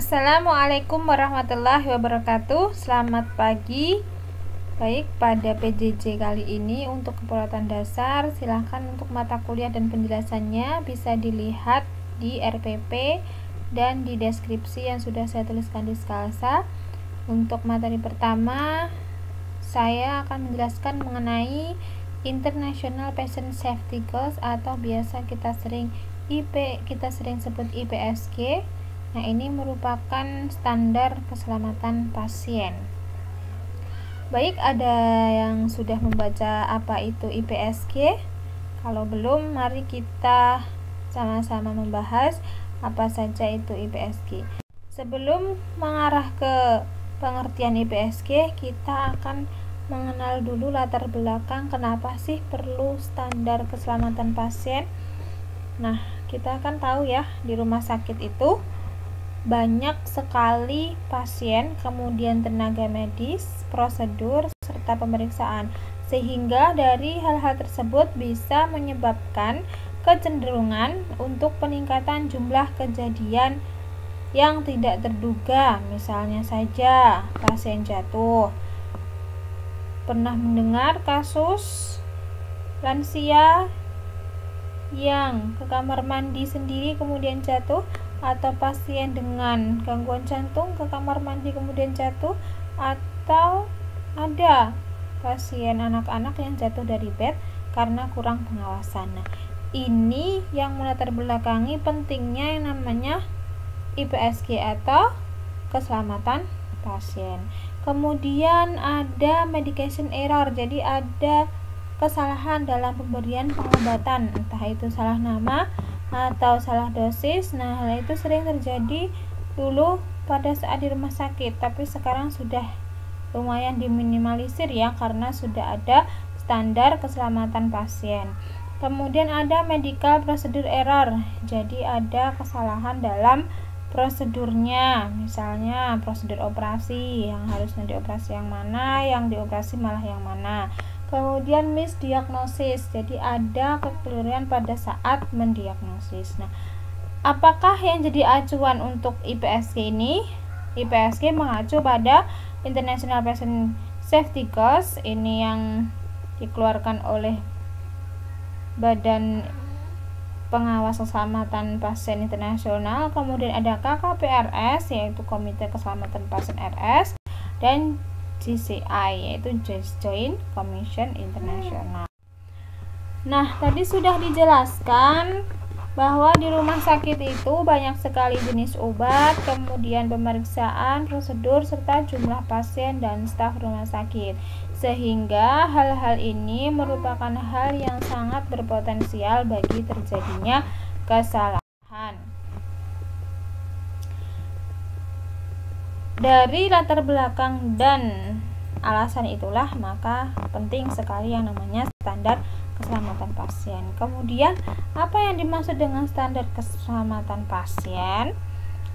Assalamualaikum warahmatullahi wabarakatuh. Selamat pagi. Baik, pada PJJ kali ini untuk keperawatan dasar, silahkan untuk mata kuliah dan penjelasannya bisa dilihat di RPP dan di deskripsi yang sudah saya tuliskan di Skalsa. Untuk materi pertama, saya akan menjelaskan mengenai International Patient Safety Goals atau biasa kita sering sebut IPSG. Nah, ini merupakan standar keselamatan pasien. Baik, ada yang sudah membaca apa itu IPSG? Kalau belum, mari kita sama-sama membahas apa saja itu IPSG. Sebelum mengarah ke pengertian IPSG, kita akan mengenal dulu latar belakang kenapa sih perlu standar keselamatan pasien. Nah, kita kan tahu ya, di rumah sakit itu banyak sekali pasien, kemudian tenaga medis, prosedur, serta pemeriksaan, sehingga dari hal-hal tersebut bisa menyebabkan kecenderungan untuk peningkatan jumlah kejadian yang tidak terduga. Misalnya saja pasien jatuh. Pernah mendengar kasus lansia yang ke kamar mandi sendiri kemudian jatuh, atau pasien dengan gangguan jantung ke kamar mandi kemudian jatuh, atau ada pasien anak-anak yang jatuh dari bed karena kurang pengawasan. Nah, ini yang melatar belakangi pentingnya yang namanya IPSG atau keselamatan pasien. Kemudian ada medication error, jadi ada kesalahan dalam pemberian pengobatan, entah itu salah nama atau salah dosis. Nah, hal itu sering terjadi dulu pada saat di rumah sakit, tapi sekarang sudah lumayan diminimalisir ya, karena sudah ada standar keselamatan pasien. Kemudian ada medical procedure error, jadi ada kesalahan dalam prosedurnya, misalnya prosedur operasi, yang harusnya dioperasi yang mana, yang dioperasi malah yang mana. Kemudian misdiagnosis, jadi ada kekeliruan pada saat mendiagnosis. Nah, apakah yang jadi acuan untuk IPSG ini? IPSG mengacu pada International Patient Safety Goals, ini yang dikeluarkan oleh Badan Pengawas Keselamatan Pasien Internasional. Kemudian ada KKPRS, yaitu Komite Keselamatan Pasien RS, dan JCI, yaitu Joint Commission International. Nah, tadi sudah dijelaskan bahwa di rumah sakit itu banyak sekali jenis obat, kemudian pemeriksaan, prosedur, serta jumlah pasien dan staf rumah sakit, sehingga hal-hal ini merupakan hal yang sangat berpotensial bagi terjadinya kesalahan. Dari latar belakang dan alasan itulah maka penting sekali yang namanya standar keselamatan pasien. Kemudian, apa yang dimaksud dengan standar keselamatan pasien?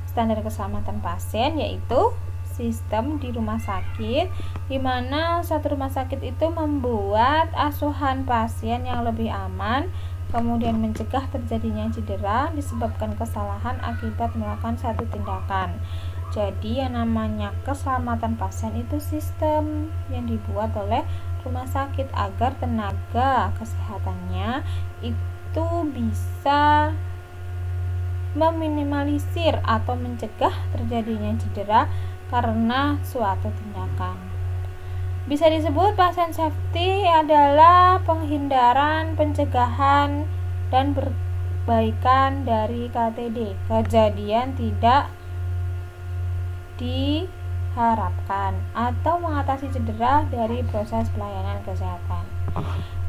Standar keselamatan pasien yaitu sistem di rumah sakit di mana suatu rumah sakit itu membuat asuhan pasien yang lebih aman, kemudian mencegah terjadinya cedera disebabkan kesalahan akibat melakukan satu tindakan. Jadi yang namanya keselamatan pasien itu sistem yang dibuat oleh rumah sakit agar tenaga kesehatannya itu bisa meminimalisir atau mencegah terjadinya cedera karena suatu tindakan. Bisa disebut patient safety adalah penghindaran, pencegahan, dan perbaikan dari KTD, kejadian tidak diharapkan, atau mengatasi cedera dari proses pelayanan kesehatan.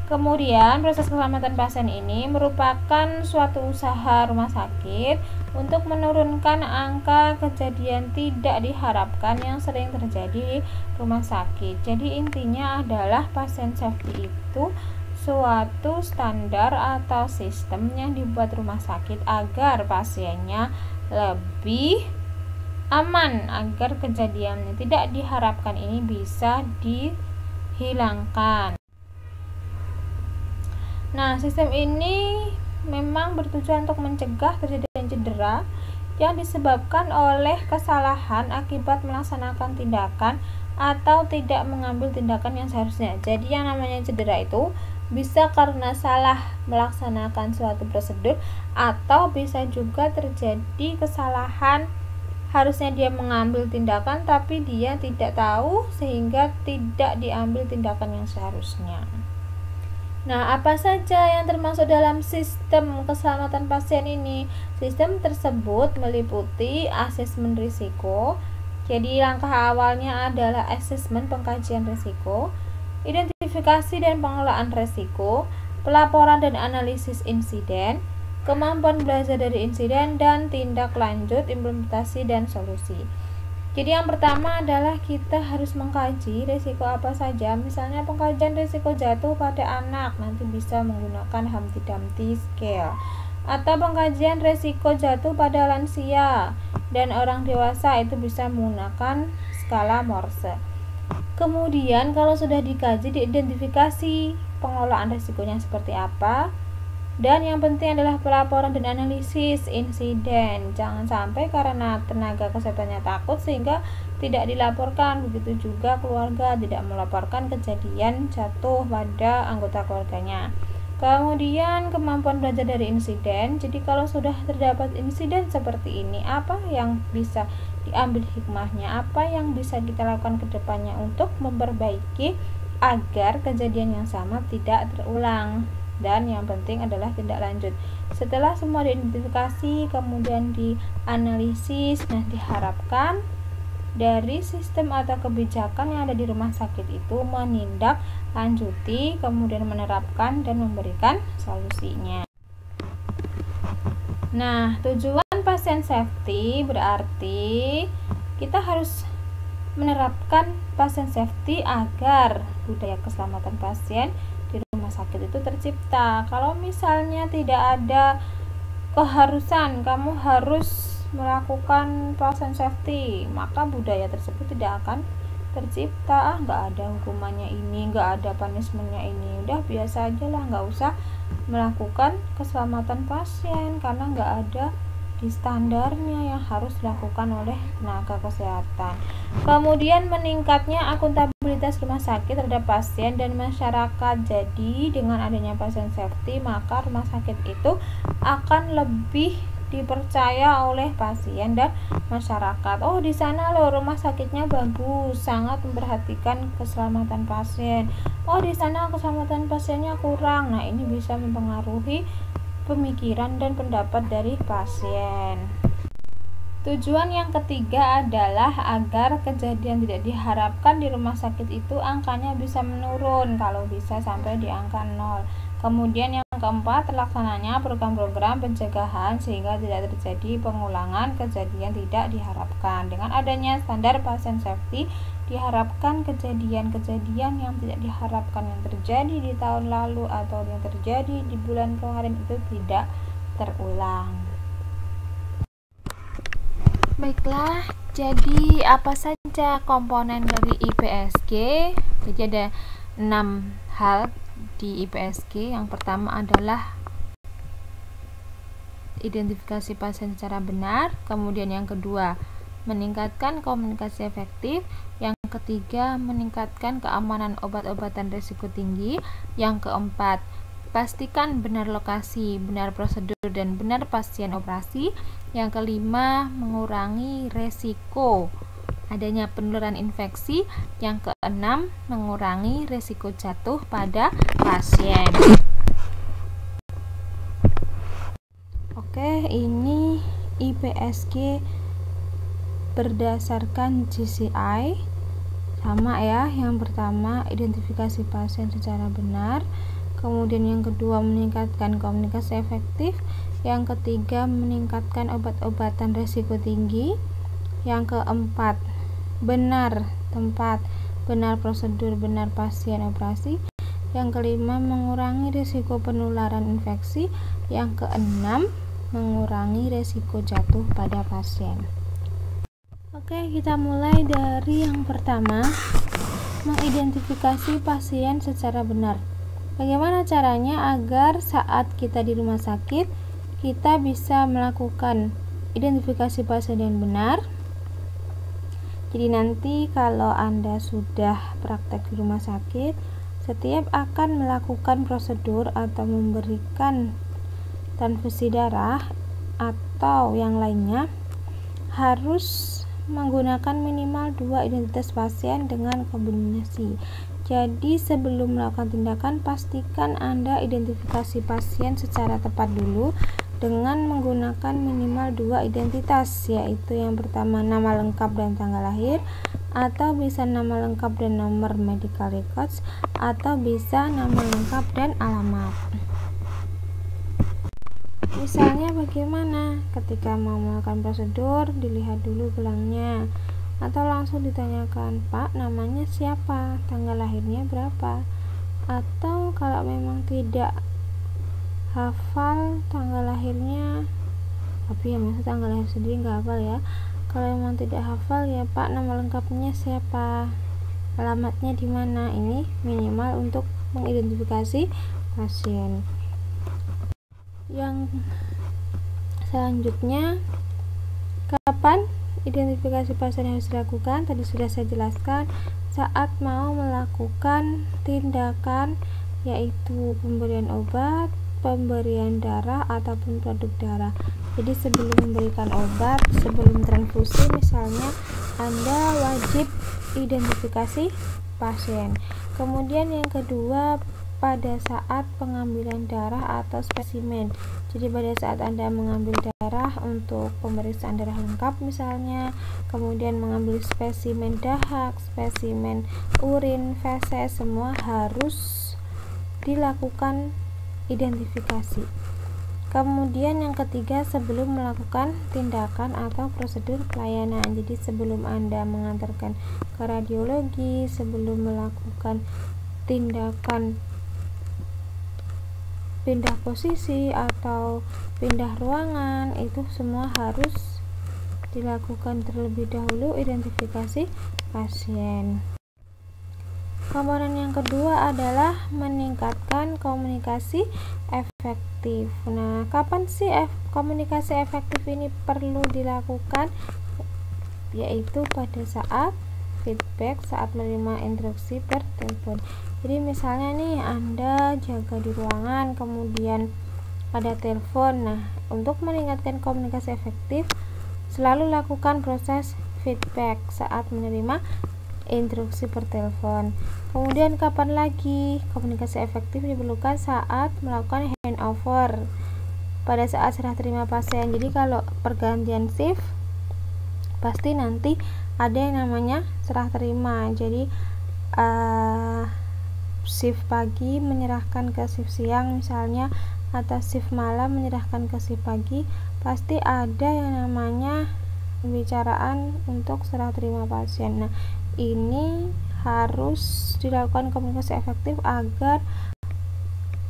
Kemudian, proses keselamatan pasien ini merupakan suatu usaha rumah sakit untuk menurunkan angka kejadian tidak diharapkan yang sering terjadi di rumah sakit. Jadi intinya adalah patient safety itu suatu standar atau sistem yang dibuat rumah sakit agar pasiennya lebih aman, agar kejadian yang tidak diharapkan ini bisa dihilangkan. Nah, sistem ini memang bertujuan untuk mencegah terjadinya cedera yang disebabkan oleh kesalahan akibat melaksanakan tindakan atau tidak mengambil tindakan yang seharusnya. Jadi yang namanya cedera itu bisa karena salah melaksanakan suatu prosedur, atau bisa juga terjadi kesalahan, harusnya dia mengambil tindakan tapi dia tidak tahu sehingga tidak diambil tindakan yang seharusnya. Nah, apa saja yang termasuk dalam sistem keselamatan pasien ini? Sistem tersebut meliputi asesmen risiko. Jadi langkah awalnya adalah asesmen, pengkajian risiko, identifikasi dan pengelolaan risiko, pelaporan dan analisis insiden, kemampuan belajar dari insiden, dan tindak lanjut, implementasi dan solusi. Jadi yang pertama adalah kita harus mengkaji risiko apa saja. Misalnya pengkajian risiko jatuh pada anak, nanti bisa menggunakan Humpty Dumpty scale. Atau pengkajian risiko jatuh pada lansia dan orang dewasa, itu bisa menggunakan skala Morse. Kemudian kalau sudah dikaji, diidentifikasi pengelolaan risikonya seperti apa. Dan yang penting adalah pelaporan dan analisis insiden. Jangan sampai karena tenaga kesehatannya takut sehingga tidak dilaporkan. Begitu juga keluarga tidak melaporkan kejadian jatuh pada anggota keluarganya. Kemudian kemampuan belajar dari insiden. Jadi kalau sudah terdapat insiden seperti ini, apa yang bisa diambil hikmahnya? Apa yang bisa kita lakukan ke depannya untuk memperbaiki agar kejadian yang sama tidak terulang? Dan yang penting adalah tindak lanjut. Setelah semua diidentifikasi, kemudian dianalisis, nah diharapkan dari sistem atau kebijakan yang ada di rumah sakit itu menindak lanjuti, kemudian menerapkan dan memberikan solusinya. Nah, tujuan pasien safety berarti kita harus menerapkan pasien safety agar budaya keselamatan pasien di rumah sakit itu tercipta. Kalau misalnya tidak ada keharusan kamu harus melakukan pasien safety, maka budaya tersebut tidak akan tercipta. Nggak ada hukumannya ini, nggak ada punishmentnya ini, udah biasa aja lah, nggak usah melakukan keselamatan pasien karena nggak ada di standarnya yang harus dilakukan oleh tenaga kesehatan. Kemudian meningkatnya akuntabilitas rumah sakit terhadap pasien dan masyarakat. Jadi dengan adanya pasien safety, maka rumah sakit itu akan lebih dipercaya oleh pasien dan masyarakat. Oh, di sana loh rumah sakitnya bagus, sangat memperhatikan keselamatan pasien. Oh, di sana keselamatan pasiennya kurang. Nah, ini bisa mempengaruhi pemikiran dan pendapat dari pasien. Tujuan yang ketiga adalah agar kejadian tidak diharapkan di rumah sakit itu angkanya bisa menurun, kalau bisa sampai di angka 0. Kemudian yang keempat, terlaksananya program-program pencegahan sehingga tidak terjadi pengulangan kejadian tidak diharapkan. Dengan adanya standar pasien safety, diharapkan kejadian-kejadian yang tidak diharapkan yang terjadi di tahun lalu atau yang terjadi di bulan kemarin itu tidak terulang. Baiklah, jadi apa saja komponen dari IPSG? Jadi ada 6 hal di IPSG. Yang pertama adalah identifikasi pasien secara benar. Kemudian yang kedua, meningkatkan komunikasi efektif. Yang ketiga, meningkatkan keamanan obat-obatan risiko tinggi. Yang keempat, pastikan benar lokasi, benar prosedur, dan benar pasien operasi. Yang kelima, mengurangi resiko adanya penularan infeksi. Yang keenam, mengurangi resiko jatuh pada pasien. Oke, ini IPSG berdasarkan JCI. Sama ya, yang pertama identifikasi pasien secara benar, kemudian yang kedua meningkatkan komunikasi efektif, yang ketiga meningkatkan obat-obatan risiko tinggi, yang keempat benar tempat, benar prosedur, benar pasien operasi, yang kelima mengurangi risiko penularan infeksi, yang keenam mengurangi risiko jatuh pada pasien. Oke, kita mulai dari yang pertama, mengidentifikasi pasien secara benar. Bagaimana caranya agar saat kita di rumah sakit kita bisa melakukan identifikasi pasien yang benar. Jadi nanti kalau Anda sudah praktek di rumah sakit, setiap akan melakukan prosedur atau memberikan transfusi darah atau yang lainnya, harus menggunakan minimal 2 identitas pasien dengan kombinasi. Jadi sebelum melakukan tindakan, pastikan Anda identifikasi pasien secara tepat dulu dengan menggunakan minimal 2 identitas, yaitu yang pertama nama lengkap dan tanggal lahir, atau bisa nama lengkap dan nomor medical records, atau bisa nama lengkap dan alamat. Misalnya bagaimana? Ketika mau melakukan prosedur, dilihat dulu gelangnya, atau langsung ditanyakan, Pak, namanya siapa? Tanggal lahirnya berapa? Atau kalau memang tidak hafal tanggal lahirnya, tapi ya maksud tanggal lahir sendiri nggak hafal ya. Kalau memang tidak hafal, ya Pak, nama lengkapnya siapa? Alamatnya di mana? Ini minimal untuk mengidentifikasi pasien. Yang selanjutnya, kapan identifikasi pasien harus dilakukan? Tadi sudah saya jelaskan, saat mau melakukan tindakan, yaitu pemberian obat, pemberian darah, ataupun produk darah. Jadi sebelum memberikan obat, sebelum transfusi misalnya, Anda wajib identifikasi pasien. Kemudian yang kedua, pada saat pengambilan darah atau spesimen. Jadi pada saat Anda mengambil darah untuk pemeriksaan darah lengkap misalnya, kemudian mengambil spesimen dahak, spesimen urin, feses, semua harus dilakukan identifikasi. Kemudian yang ketiga, sebelum melakukan tindakan atau prosedur pelayanan. Jadi sebelum Anda mengantarkan ke radiologi, sebelum melakukan tindakan pindah posisi atau pindah ruangan, itu semua harus dilakukan terlebih dahulu identifikasi pasien. Komponen yang kedua adalah meningkatkan komunikasi efektif. Nah, kapan sih komunikasi efektif ini perlu dilakukan? Yaitu pada saat feedback, saat menerima instruksi per telepon. Jadi misalnya nih, Anda jaga di ruangan, kemudian ada telepon. Nah, untuk meningkatkan komunikasi efektif, selalu lakukan proses feedback saat menerima instruksi per telepon. Kemudian kapan lagi komunikasi efektif diperlukan? Saat melakukan handover, pada saat serah terima pasien. Jadi kalau pergantian shift, pasti nanti ada yang namanya serah terima. Jadi shift pagi menyerahkan ke shift siang misalnya, atau shift malam menyerahkan ke shift pagi, pasti ada yang namanya pembicaraan untuk serah terima pasien. Nah, ini harus dilakukan komunikasi efektif agar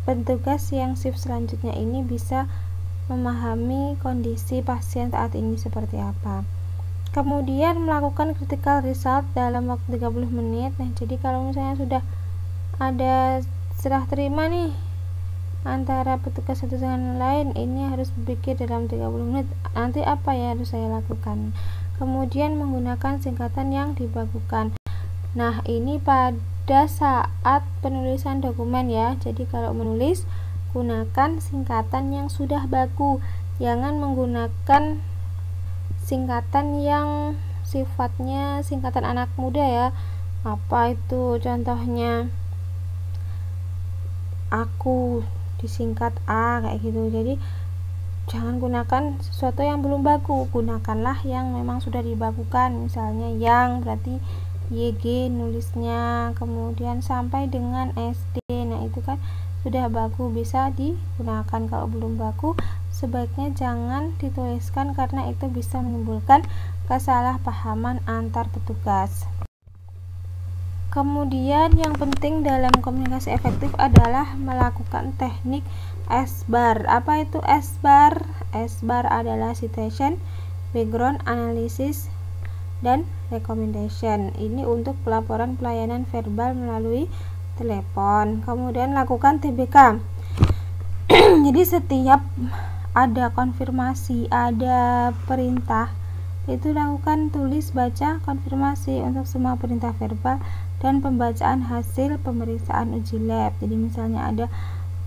petugas yang shift selanjutnya ini bisa memahami kondisi pasien saat ini seperti apa. Kemudian melakukan critical result dalam waktu 30 menit. Nah, jadi kalau misalnya sudah ada serah terima nih antara petugas satu dengan lain, ini harus berpikir dalam 30 menit nanti apa ya harus saya lakukan. Kemudian menggunakan singkatan yang dibakukan. Nah, ini pada saat penulisan dokumen ya. Jadi kalau menulis, gunakan singkatan yang sudah baku, jangan menggunakan singkatan yang sifatnya singkatan anak muda ya. Apa itu contohnya? Aku disingkat A kayak gitu. Jadi jangan gunakan sesuatu yang belum baku, gunakanlah yang memang sudah dibakukan. Misalnya yang berarti YG nulisnya, kemudian sampai dengan SD. Nah, itu kan sudah baku, bisa digunakan. Kalau belum baku, sebaiknya jangan dituliskan karena itu bisa menimbulkan kesalahpahaman antar petugas. Kemudian yang penting dalam komunikasi efektif adalah melakukan teknik SBAR. Apa itu SBAR? SBAR adalah situation, background analysis, dan recommendation. Ini untuk pelaporan pelayanan verbal melalui telepon. Kemudian lakukan TBK. Jadi setiap ada konfirmasi, ada perintah, itu lakukan tulis baca konfirmasi untuk semua perintah verbal dan pembacaan hasil pemeriksaan uji lab. Jadi misalnya ada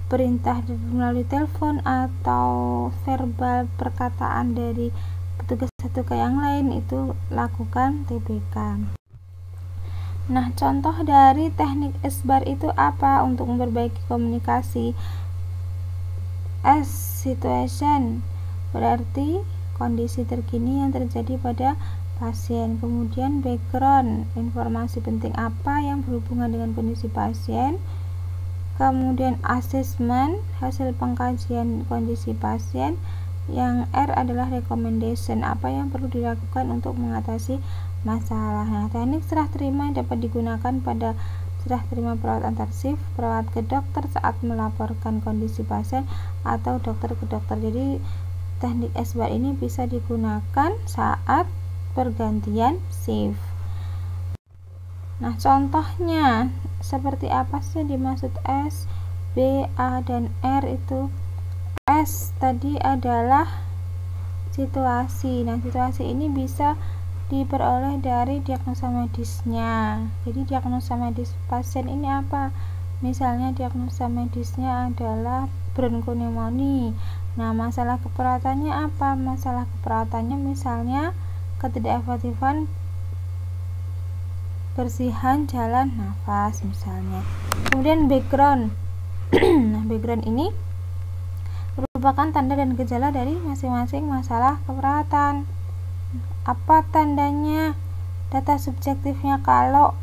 perintah melalui telepon atau verbal perkataan dari petugas satu ke yang lain, itu lakukan TBK. Nah, contoh dari teknik SBAR itu apa untuk memperbaiki komunikasi? S, situation, berarti kondisi terkini yang terjadi pada pasien. Kemudian background, informasi penting apa yang berhubungan dengan kondisi pasien. Kemudian assessment, hasil pengkajian kondisi pasien. Yang R adalah recommendation, apa yang perlu dilakukan untuk mengatasi masalah. Nah, teknik serah terima dapat digunakan pada serah terima perawat antar shift, perawat ke dokter saat melaporkan kondisi pasien, atau dokter ke dokter. Jadi teknik SBAR ini bisa digunakan saat pergantian shift. Nah, contohnya seperti apa sih dimaksud S, B, A, dan R itu? S tadi adalah situasi. Nah, situasi ini bisa diperoleh dari diagnosa medisnya. Jadi diagnosa medis pasien ini apa? Misalnya diagnosa medisnya adalah bronchopneumonia. Nah, masalah keperawatannya apa? Masalah keperawatannya misalnya ketidakefektifan bersihan jalan nafas misalnya. Kemudian background. Nah, background ini merupakan tanda dan gejala dari masing-masing masalah keperawatan. Apa tandanya? Data subjektifnya kalau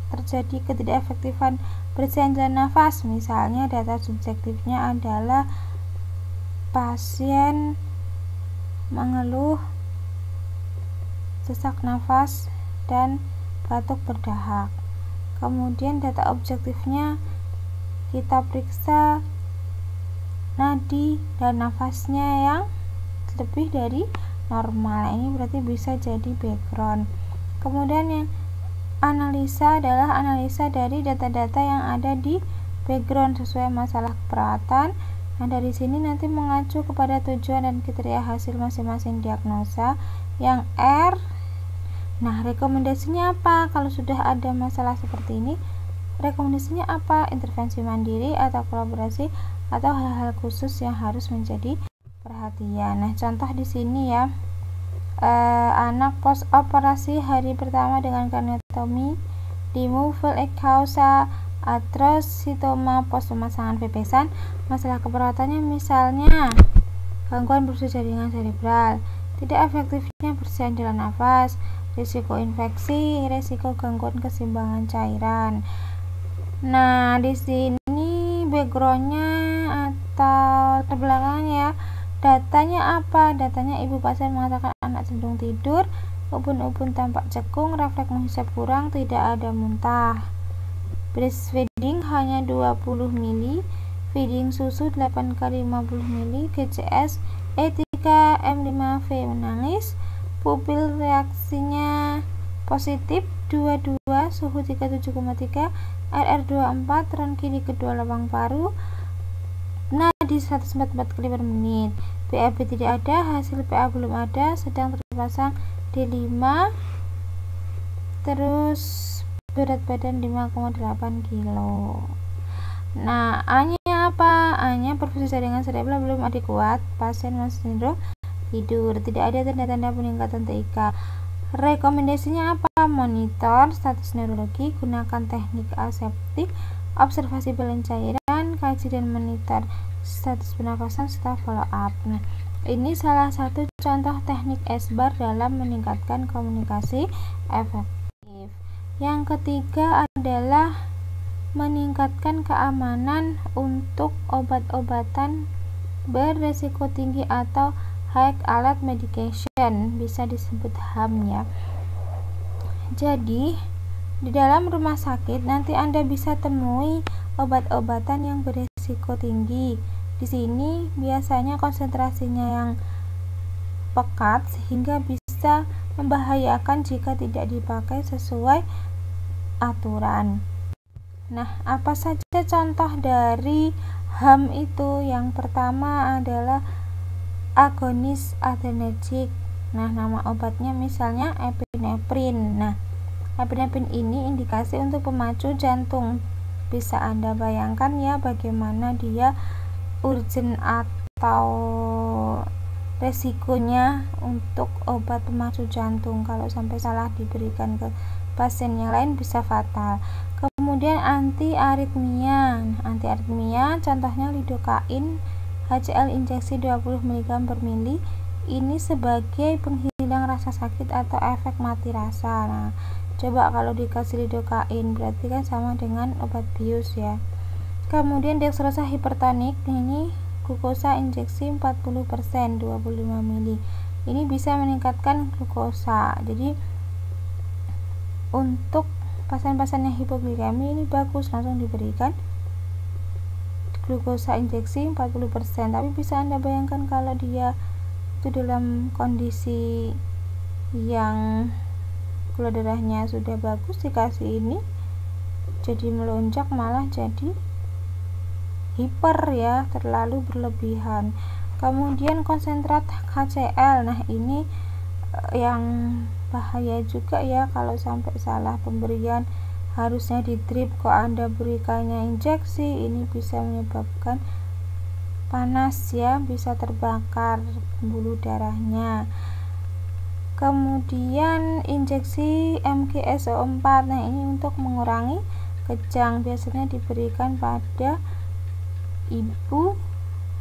terjadi ketidakefektifan bersihan jalan nafas, misalnya data subjektifnya adalah pasien mengeluh sesak nafas dan batuk berdahak. Kemudian data objektifnya kita periksa nadi dan nafasnya yang lebih dari normal. Ini berarti bisa jadi background. Kemudian yang analisa adalah analisa dari data-data yang ada di background sesuai masalah keperawatan. Nah, dari sini nanti mengacu kepada tujuan dan kriteria hasil masing-masing diagnosa. Yang R, nah rekomendasinya apa? Kalau sudah ada masalah seperti ini, rekomendasinya apa? Intervensi mandiri atau kolaborasi atau hal-hal khusus yang harus menjadi perhatian. Nah, contoh di sini ya, anak post operasi hari pertama dengan kraniotomi, removal causa atrocitoma pos pemasangan pepesan. Masalah keperawatannya misalnya gangguan pulsi jaringan cerebral, tidak efektifnya bersihan jalan nafas, risiko infeksi, risiko gangguan keseimbangan cairan. Nah, di sini backgroundnya atau terbelakangnya, datanya apa? Datanya ibu pasien mengatakan anak cenderung tidur, ubun-ubun tampak cekung, refleks menghisap kurang, tidak ada muntah. Breastfeeding hanya 20 ml, feeding susu 8 kali 50 ml, GCS E3 M5V menangis, pupil reaksinya positif 22, suhu 37,3, RR24, ron kiri kedua lubang paru, nadi 144 kali per menit, BAB tidak ada, hasil PA belum ada, sedang terpasang D5, terus berat badan 5,8 kilo. Nah, A-nya apa? A-nya perfusi jaringan cerebral belum adekuat, pasien masih cenderung tidur, tidak ada tanda-tanda peningkatan TIK. Rekomendasinya apa? Monitor status neurologi, gunakan teknik aseptik, observasi balance cairan, kaji dan monitor status pernafasan serta follow up. Nah, ini salah satu contoh teknik SBAR dalam meningkatkan komunikasi efektif. Yang ketiga adalah meningkatkan keamanan untuk obat-obatan beresiko tinggi atau high alert medication, bisa disebut HAM ya. Jadi di dalam rumah sakit nanti Anda bisa temui obat-obatan yang beresiko tinggi. Di sini biasanya konsentrasinya yang pekat sehingga bisa membahayakan jika tidak dipakai sesuai aturan. Nah, apa saja contoh dari HAM itu? Yang pertama adalah agonis adrenergic. Nah, nama obatnya misalnya epinefrin. Nah, epinefrin ini indikasi untuk pemacu jantung. Bisa Anda bayangkan ya bagaimana dia urgent atau resikonya untuk obat pemacu jantung. Kalau sampai salah diberikan ke pasien yang lain bisa fatal. Kemudian antiaritmia. Antiaritmia contohnya lidocain HCl injeksi 20 mg per mili. Ini sebagai penghilang rasa sakit atau efek mati rasa. Nah, coba kalau dikasih lidocain berarti kan sama dengan obat bius ya. Kemudian dextrosa hipertonik, ini glukosa injeksi 40% 25 mili. Ini bisa meningkatkan glukosa. Jadi untuk pasien-pasien yang hipoglikemi ini bagus langsung diberikan glukosa injeksi 40%. Tapi bisa Anda bayangkan kalau dia itu dalam kondisi yang gula darahnya sudah bagus, dikasih ini jadi melonjak, malah jadi hiper ya, terlalu berlebihan. Kemudian konsentrat HCl. Nah, ini yang bahaya juga ya kalau sampai salah pemberian. Harusnya di drip, kok Anda berikannya injeksi, ini bisa menyebabkan panas ya, bisa terbakar pembuluh darahnya. Kemudian injeksi MgSO4. Nah, ini untuk mengurangi kejang, biasanya diberikan pada ibu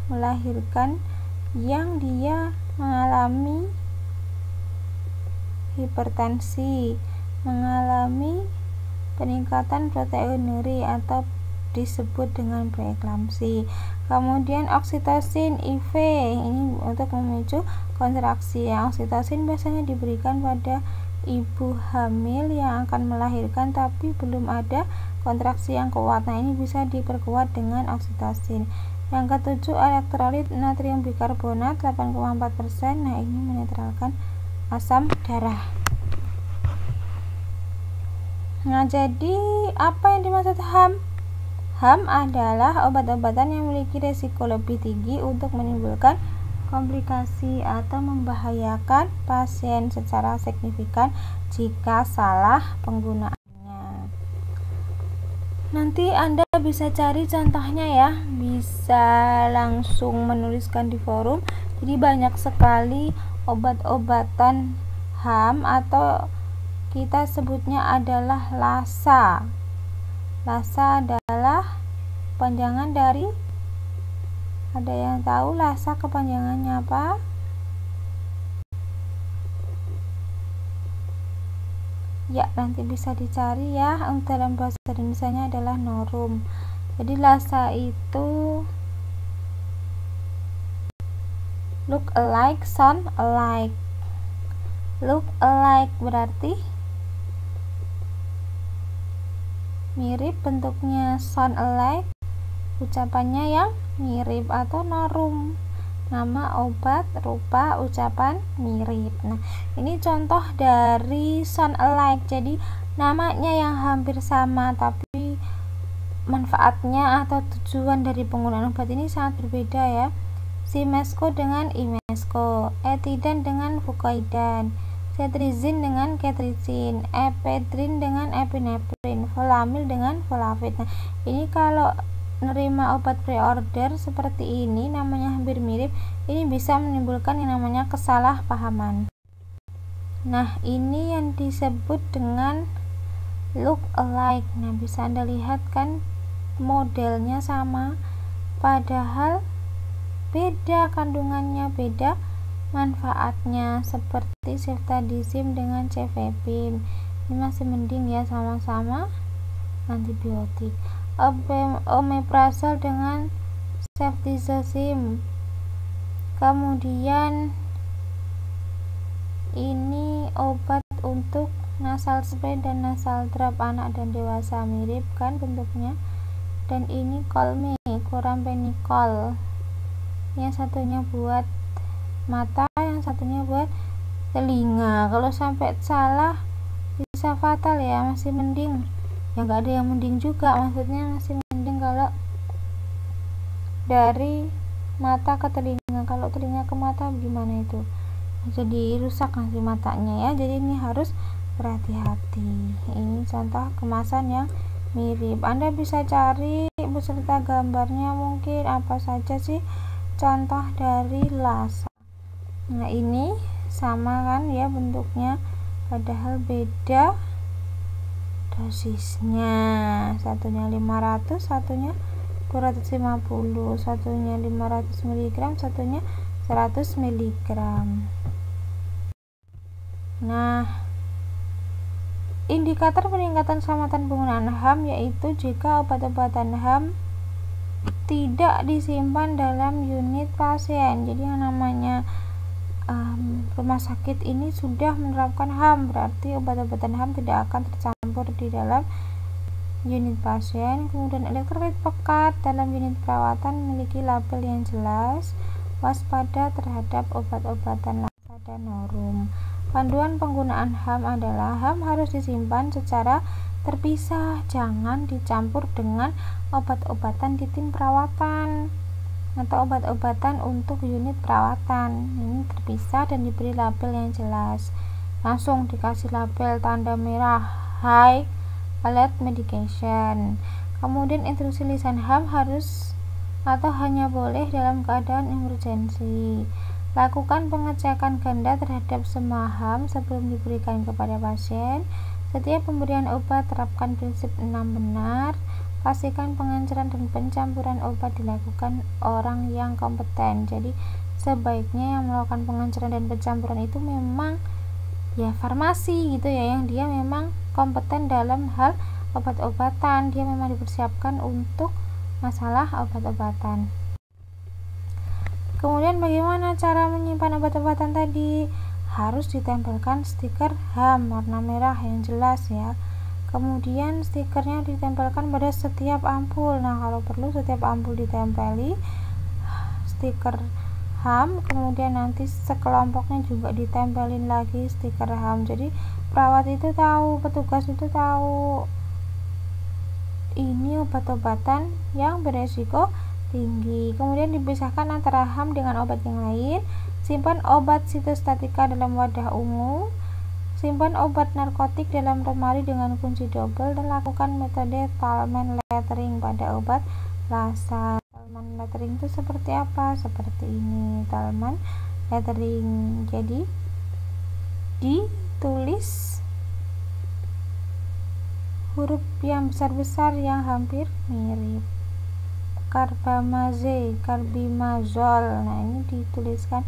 melahirkan yang dia mengalami hipertensi, mengalami peningkatan proteinuri atau disebut dengan preeklamsi. Kemudian oksitosin IV, ini untuk memicu kontraksi. Oksitosin biasanya diberikan pada ibu hamil yang akan melahirkan tapi belum ada kontraksi yang kuat. Nah, ini bisa diperkuat dengan oksitosin. Yang ketujuh, elektrolit natrium bikarbonat 8,4%. Nah, ini menetralkan asam darah. Nah, jadi apa yang dimaksud HAM? HAM adalah obat-obatan yang memiliki risiko lebih tinggi untuk menimbulkan komplikasi atau membahayakan pasien secara signifikan jika salah penggunaannya. Nanti Anda bisa cari contohnya ya, bisa langsung menuliskan di forum. Jadi banyak sekali obat-obatan HAM atau kita sebutnya adalah LASA. LASA adalah kepanjangan dari, ada yang tahu LASA kepanjangannya apa? Ya, nanti bisa dicari ya. Dalam bahasa Indonesianya adalah Norum. Jadi LASA itu look alike, sound alike. Look alike berarti mirip bentuknya, sound alike ucapannya yang mirip, atau Norum nama obat rupa ucapan mirip. Nah, ini contoh dari sound alike. Jadi namanya yang hampir sama tapi manfaatnya atau tujuan dari penggunaan obat ini sangat berbeda ya. Simesco dengan Imesco, Etidan dengan Fucoidan, Cetirizine dengan Ketrizin, Ephedrine dengan Epinephrine, Volamil dengan Volavit. Nah, ini kalau nerima obat pre-order seperti ini, namanya hampir mirip, ini bisa menimbulkan yang namanya kesalahpahaman. Nah, ini yang disebut dengan look alike. Nah, bisa Anda lihat kan modelnya sama, padahal beda kandungannya, beda manfaatnya, seperti ceftadizim dengan cefepime. Ini masih mending ya, sama-sama antibiotik. Omeprazol dengan ceftizozim. Kemudian ini obat untuk nasal spray dan nasal drop anak dan dewasa, mirip kan bentuknya. Dan ini Colme, Corampenicol. Yang satunya buat mata, yang satunya buat telinga. Kalau sampai salah bisa fatal ya. Masih mending ya, nggak ada yang mending juga, maksudnya masih mending kalau dari mata ke telinga kalau telinga ke mata gimana itu, jadi rusak nanti matanya ya. Jadi ini harus berhati-hati. Ini contoh kemasan yang mirip. Anda bisa cari beserta gambarnya, mungkin apa saja sih contoh dari Lasa. Nah ini sama kan ya bentuknya, padahal beda dosisnya, satunya 500, satunya 250, satunya 500 mg, satunya 100 mg. Nah, indikator peningkatan keselamatan penggunaan HAM yaitu jika obat-obatan HAM tidak disimpan dalam unit pasien. Jadi yang namanya rumah sakit ini sudah menerapkan HAM, berarti obat-obatan HAM tidak akan tercampur di dalam unit pasien. Kemudian elektrolit pekat dalam unit perawatan memiliki label yang jelas. Waspada terhadap obat-obatan Lasa dan Norum. Panduan penggunaan HAM adalah HAM harus disimpan secara terpisah, jangan dicampur dengan obat-obatan di tim perawatan atau obat-obatan untuk unit perawatan. Ini terpisah dan diberi label yang jelas. Langsung dikasih label tanda merah high alert medication. Kemudian instruksi lisan HAM harus atau hanya boleh dalam keadaan emergensi. Lakukan pengecekan ganda terhadap semua HAM sebelum diberikan kepada pasien. Setiap pemberian obat terapkan prinsip 6 benar. Pastikan pengenceran dan pencampuran obat dilakukan orang yang kompeten. Jadi sebaiknya yang melakukan pengenceran dan pencampuran itu memang ya farmasi gitu ya, yang dia memang kompeten dalam hal obat-obatan, dia memang dipersiapkan untuk masalah obat-obatan. Kemudian bagaimana cara menyimpan obat-obatan tadi? Harus ditempelkan stiker HAM warna merah yang jelas ya. Kemudian stikernya ditempelkan pada setiap ampul. Nah kalau perlu setiap ampul ditempeli stiker HAM, kemudian nanti sekelompoknya juga ditempelin lagi stiker HAM. Jadi perawat itu tahu, petugas itu tahu ini obat-obatan yang beresiko tinggi. Kemudian dipisahkan antara HAM dengan obat yang lain. Simpan obat sitostatika dalam wadah ungu. Simpan obat narkotik dalam lemari dengan kunci double, dan lakukan metode Thalmann lettering pada obat Lasa. Thalmann lettering itu seperti apa? Seperti ini Thalmann lettering. Jadi ditulis huruf yang besar-besar yang hampir mirip. Carbamazole, carbimazole. Nah ini dituliskan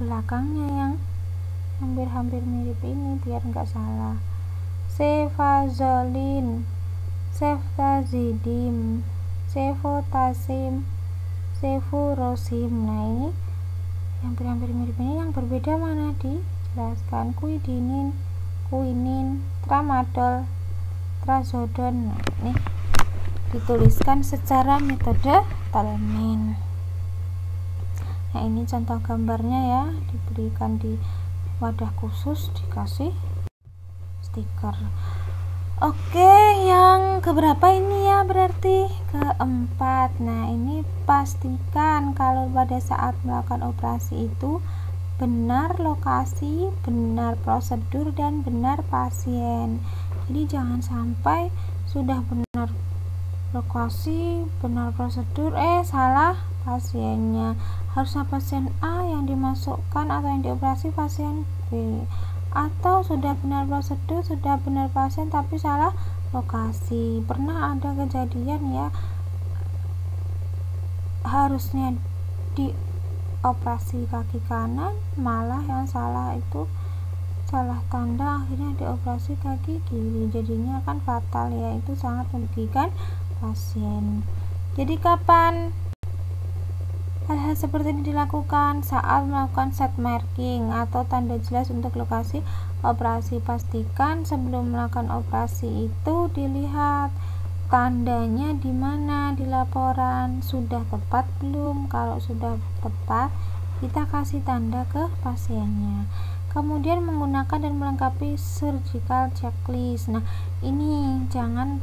belakangnya yang hampir-hampir mirip ini biar enggak salah. Cefazolin, ceftazidime, cefotaxime, cefuroxime. Nah ini hampir-hampir mirip ini, yang berbeda mana dijelaskan. Quinidin, quinin, tramadol, trazodone. Nah ini dituliskan secara metode Thalmann. Nah ini contoh gambarnya ya, diberikan di wadah khusus, dikasih stiker. Oke, yang keberapa ini ya? Berarti keempat. Nah ini pastikan kalau pada saat melakukan operasi itu benar lokasi, benar prosedur, dan benar pasien. Jadi jangan sampai sudah benar lokasi, benar prosedur, salah pasiennya. Harusnya pasien A yang dimasukkan atau yang dioperasi pasien B, atau sudah benar prosedur, sudah benar pasien, tapi salah lokasi. Pernah ada kejadian ya, harusnya dioperasi kaki kanan, malah yang salah itu salah tanda, akhirnya dioperasi kaki kiri. Jadinya kan fatal ya, itu sangat merugikan pasien. Jadi kapan hal-hal seperti ini dilakukan? Saat melakukan set marking atau tanda jelas untuk lokasi operasi. Pastikan sebelum melakukan operasi itu dilihat tandanya di mana di laporan, sudah tepat belum. Kalau sudah tepat, kita kasih tanda ke pasiennya. Kemudian menggunakan dan melengkapi surgical checklist. Nah ini jangan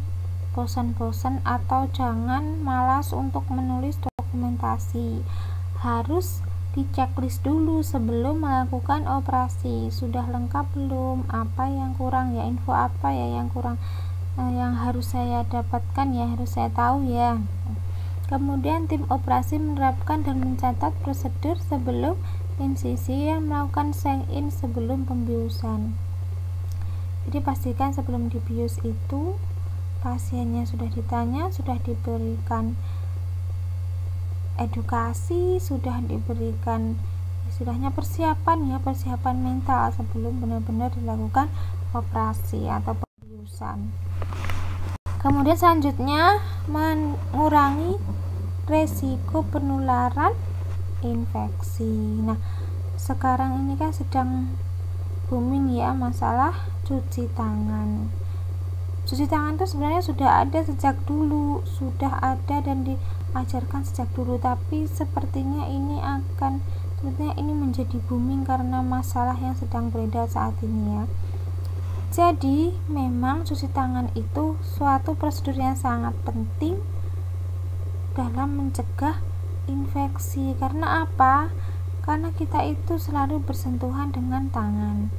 bosan-bosan atau jangan malas untuk menulis dokumentasi. Harus di checklist dulu sebelum melakukan operasi. Sudah lengkap belum? Apa yang kurang ya? Info apa ya yang kurang? Yang harus saya dapatkan ya, harus saya tahu ya. Kemudian tim operasi menerapkan dan mencatat prosedur sebelum insisi yang melakukan sign-in sebelum pembiusan. Jadi pastikan sebelum dibius itu pasiennya sudah ditanya, sudah diberikan edukasi, sudah diberikan istilahnya persiapan ya, persiapan mental sebelum benar-benar dilakukan operasi atau pembiusan. Kemudian selanjutnya mengurangi resiko penularan infeksi. Nah, sekarang ini kan sedang booming ya masalah cuci tangan. Cuci tangan itu sebenarnya sudah ada sejak dulu, sudah ada dan diajarkan sejak dulu, tapi sepertinya ini menjadi booming karena masalah yang sedang beredar saat ini ya. Jadi memang cuci tangan itu suatu prosedur yang sangat penting dalam mencegah infeksi. Karena apa? Karena kita itu selalu bersentuhan dengan tangan.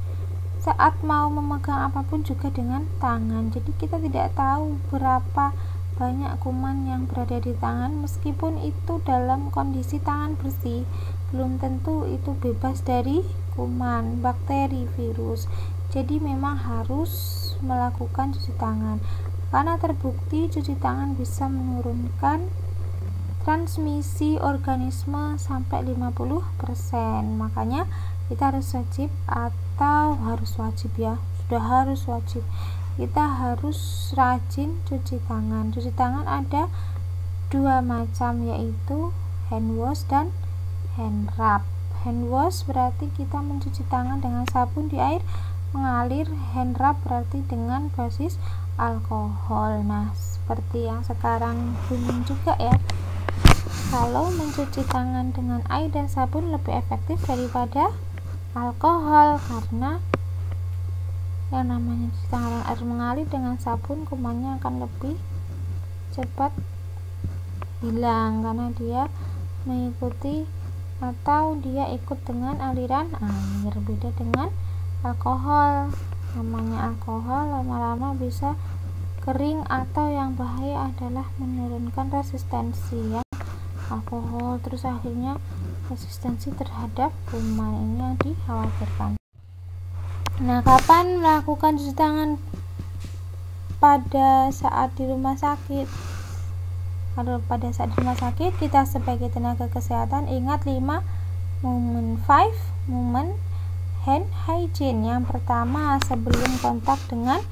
Saat mau memegang apapun juga dengan tangan. Jadi kita tidak tahu berapa banyak kuman yang berada di tangan, meskipun itu dalam kondisi tangan bersih, belum tentu itu bebas dari kuman, bakteri, virus. Jadi memang harus melakukan cuci tangan. Karena terbukti cuci tangan bisa menurunkan transmisi organisme sampai 50%. Makanya kita harus wajib ya, sudah harus wajib, kita harus rajin cuci tangan. Cuci tangan ada dua macam, yaitu hand wash dan hand rub. Hand wash berarti kita mencuci tangan dengan sabun di air mengalir, hand rub berarti dengan basis alkohol. Nah, seperti yang sekarang booming juga ya, kalau mencuci tangan dengan air dan sabun lebih efektif daripada alkohol, karena yang namanya cuci tangan dengan air mengalir dengan sabun, kumannya akan lebih cepat hilang karena dia mengikuti atau dia ikut dengan aliran air. Beda dengan alkohol, namanya alkohol lama-lama bisa kering, atau yang bahaya adalah menurunkan resistensi ya, alkohol terus akhirnya resistensi terhadap kuman. Ini yang dikhawatirkan. Nah, kapan melakukan cuci tangan? Pada saat di rumah sakit. Kalau pada saat di rumah sakit, kita sebagai tenaga kesehatan ingat 5 momen hand hygiene. Yang pertama, sebelum kontak dengan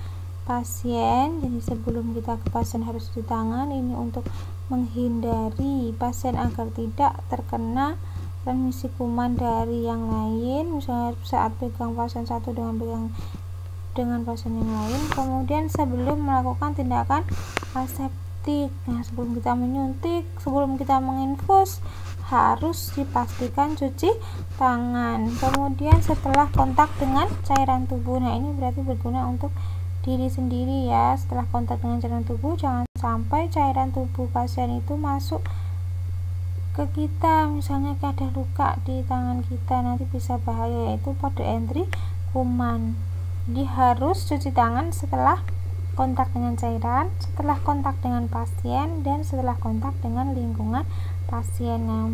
pasien. Jadi sebelum kita ke pasien harus cuci tangan. Ini untuk menghindari pasien agar tidak terkena transmisi kuman dari yang lain, misalnya saat pegang pasien satu dengan pasien yang lain. Kemudian sebelum melakukan tindakan aseptik, nah sebelum kita menyuntik, sebelum kita menginfus, harus dipastikan cuci tangan. Kemudian setelah kontak dengan cairan tubuh, nah ini berarti berguna untuk diri sendiri ya. Setelah kontak dengan cairan tubuh, jangan sampai cairan tubuh pasien itu masuk ke kita, misalnya ada luka di tangan kita, nanti bisa bahaya, yaitu pada entry kuman. Jadi harus cuci tangan setelah kontak dengan cairan, setelah kontak dengan pasien, dan setelah kontak dengan lingkungan pasien. Yang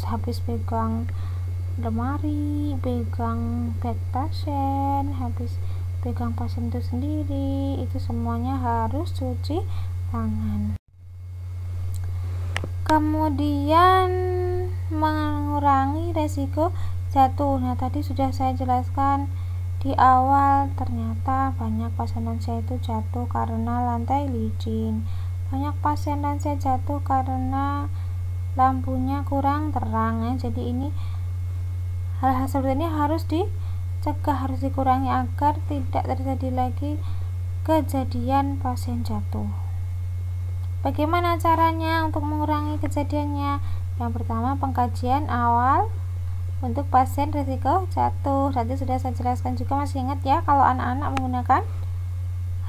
habis pegang lemari, pegang bed pasien, habis pegang pasien itu sendiri, itu semuanya harus cuci tangan. Kemudian mengurangi resiko jatuh. Nah, tadi sudah saya jelaskan di awal, ternyata banyak pasien lansia itu jatuh karena lantai licin. Banyak pasien lansia jatuh karena lampunya kurang terang ya. Jadi ini hal-hal seperti ini harus dicegah, harus dikurangi agar tidak terjadi lagi kejadian pasien jatuh. Bagaimana caranya untuk mengurangi kejadiannya? Yang pertama, pengkajian awal untuk pasien risiko jatuh. Tadi sudah saya jelaskan juga, masih ingat ya, kalau anak-anak menggunakan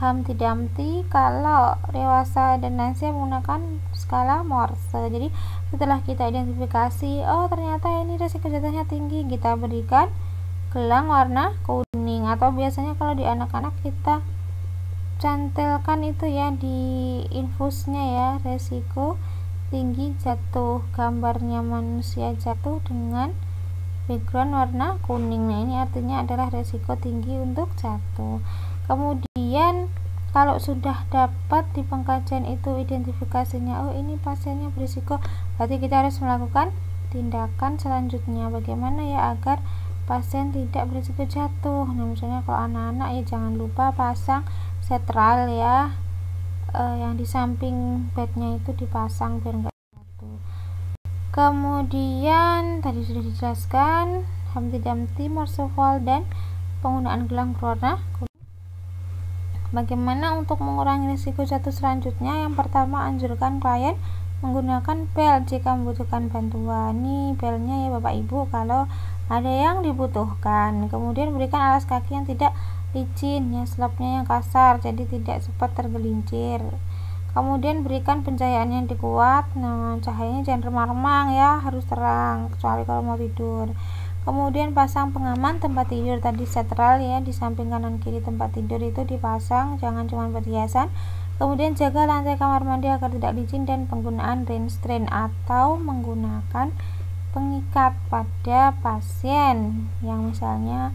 Humpty Dumpty, kalau dewasa dan lansia menggunakan skala Morse. Jadi setelah kita identifikasi, oh ternyata ini resiko jatuhnya tinggi, kita berikan gelang warna kuning, atau biasanya kalau di anak-anak kita cantelkan itu ya di infusnya ya, resiko tinggi jatuh, gambarnya manusia jatuh dengan background warna kuning. Nah ini artinya adalah resiko tinggi untuk jatuh. Kemudian kalau sudah dapat di pengkajian itu identifikasinya, oh ini pasiennya berisiko, berarti kita harus melakukan tindakan selanjutnya bagaimana ya agar pasien tidak berisiko jatuh. Nah misalnya kalau anak-anak ya jangan lupa pasang sentral ya, yang di samping bednya itu dipasang biar enggak jatuh. Kemudian tadi sudah dijelaskan Humpty Dumpty, Morseval, dan penggunaan gelang berwarna kuning. Bagaimana untuk mengurangi risiko jatuh selanjutnya? Yang pertama, anjurkan klien menggunakan bel jika membutuhkan bantuan. Nih belnya ya Bapak Ibu kalau ada yang dibutuhkan. Kemudian berikan alas kaki yang tidak licin ya, selapnya yang kasar jadi tidak cepat tergelincir. Kemudian berikan pencahayaan yang dikuat. Nah cahayanya jangan remang-remang ya, harus terang kecuali kalau mau tidur. Kemudian pasang pengaman tempat tidur, tadi sentral ya, di samping kanan kiri tempat tidur itu dipasang, jangan cuma perhiasan. Kemudian jaga lantai kamar mandi agar tidak licin, dan penggunaan restraint atau menggunakan pengikat pada pasien yang misalnya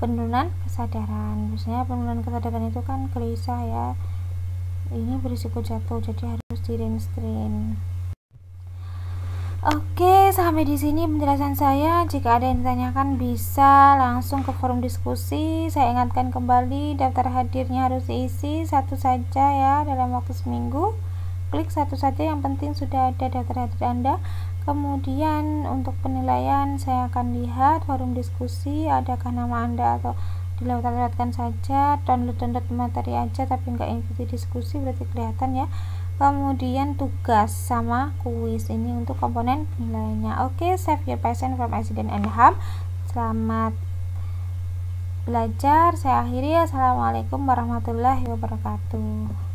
penurunan kesadaran. Biasanya penurunan kesadaran itu kan gelisah ya, ini berisiko jatuh, jadi harus di restraint. Oke, sampai di sini penjelasan saya. Jika ada yang ditanyakan bisa langsung ke forum diskusi. Saya ingatkan kembali, daftar hadirnya harus diisi satu saja ya dalam waktu seminggu. Klik satu saja, yang penting sudah ada daftar hadir Anda. Kemudian untuk penilaian saya akan lihat forum diskusi adakah nama Anda atau dilewat-lewatkan saja, download materi aja tapi nggak ikuti diskusi, berarti kelihatan ya. Kemudian tugas sama kuis ini untuk komponen penilaiannya. Oke, save your patient from accident and harm. Selamat belajar. Saya akhiri. Assalamualaikum warahmatullahi wabarakatuh.